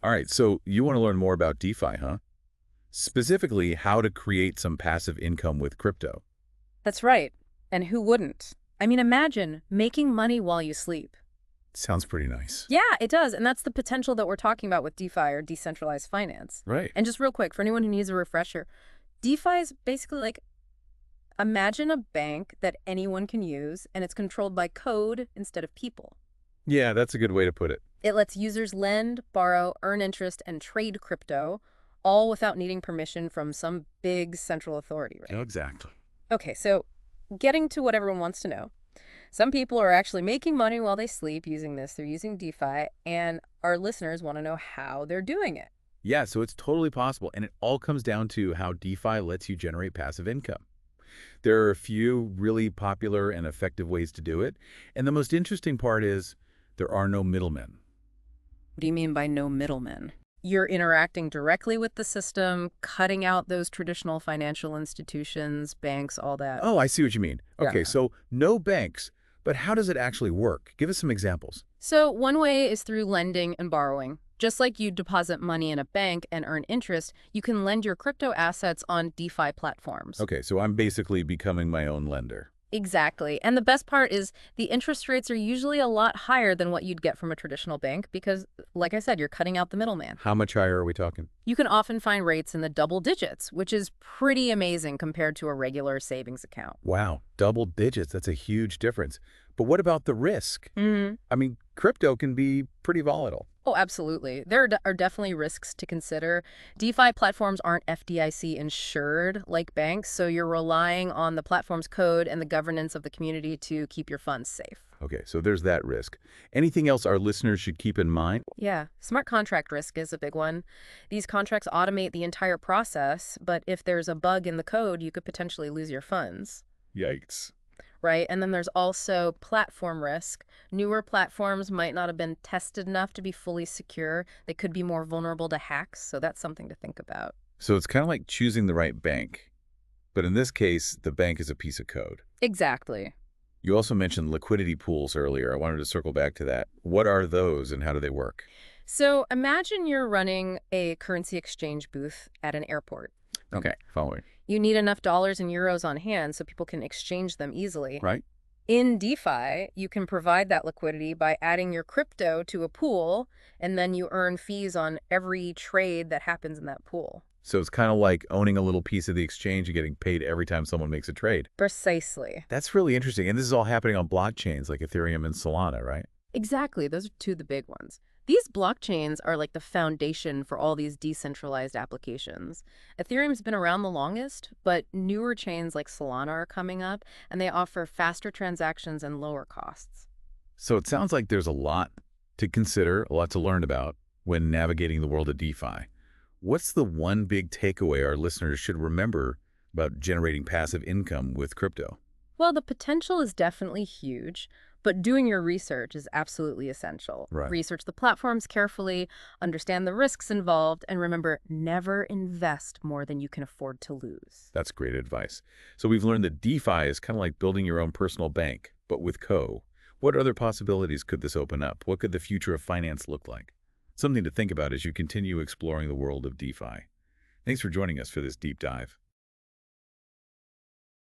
All right, so you want to learn more about DeFi, huh? Specifically, how to create some passive income with crypto. That's right. And who wouldn't? I mean, imagine making money while you sleep. Sounds pretty nice. Yeah, it does. And that's the potential that we're talking about with DeFi or decentralized finance. Right. And just real quick, for anyone who needs a refresher, DeFi is basically like imagine a bank that anyone can use and it's controlled by code instead of people. Yeah, that's a good way to put it. It lets users lend, borrow, earn interest, and trade crypto, all without needing permission from some big central authority, right? Exactly. Okay, so getting to what everyone wants to know. Some people are actually making money while they sleep using this. They're using DeFi, and our listeners want to know how they're doing it. Yeah, so it's totally possible, and it all comes down to how DeFi lets you generate passive income. There are a few really popular and effective ways to do it, and the most interesting part is there are no middlemen. What do you mean by no middlemen? You're interacting directly with the system, cutting out those traditional financial institutions, banks, all that. Oh, I see what you mean. Yeah. Okay, so no banks, but how does it actually work? Give us some examples. So one way is through lending and borrowing. Just like you deposit money in a bank and earn interest, you can lend your crypto assets on DeFi platforms. Okay, so I'm basically becoming my own lender. Exactly. And the best part is the interest rates are usually a lot higher than what you'd get from a traditional bank because, like I said, you're cutting out the middleman. How much higher are we talking? You can often find rates in the double digits, which is pretty amazing compared to a regular savings account. Wow, double digits. That's a huge difference. But what about the risk? I mean, crypto can be pretty volatile. Oh, absolutely. There are definitely risks to consider. DeFi platforms aren't FDIC insured like banks, so you're relying on the platform's code and the governance of the community to keep your funds safe. Okay, so there's that risk. Anything else our listeners should keep in mind? Yeah, smart contract risk is a big one. These contracts automate the entire process, but if there's a bug in the code, you could potentially lose your funds. Yikes. Right? And then there's also platform risk. Newer platforms might not have been tested enough to be fully secure. They could be more vulnerable to hacks, so that's something to think about. So it's kind of like choosing the right bank. But in this case, the bank is a piece of code. Exactly. You also mentioned liquidity pools earlier. I wanted to circle back to that. What are those and how do they work? So imagine you're running a currency exchange booth at an airport. Okay, following. You need enough dollars and euros on hand so people can exchange them easily. Right? In DeFi, you can provide that liquidity by adding your crypto to a pool, and then you earn fees on every trade that happens in that pool. So it's kind of like owning a little piece of the exchange and getting paid every time someone makes a trade. Precisely. That's really interesting. And this is all happening on blockchains like Ethereum and Solana, right? Exactly. Those are two of the big ones. These blockchains are like the foundation for all these decentralized applications. Ethereum's been around the longest, but newer chains like Solana are coming up, and they offer faster transactions and lower costs. So it sounds like there's a lot to consider, a lot to learn about when navigating the world of DeFi. What's the one big takeaway our listeners should remember about generating passive income with crypto? Well, the potential is definitely huge, but doing your research is absolutely essential. Right. Research the platforms carefully, understand the risks involved, and remember, never invest more than you can afford to lose. That's great advice. So we've learned that DeFi is kind of like building your own personal bank, but with Co. What other possibilities could this open up? What could the future of finance look like? Something to think about as you continue exploring the world of DeFi. Thanks for joining us for this deep dive.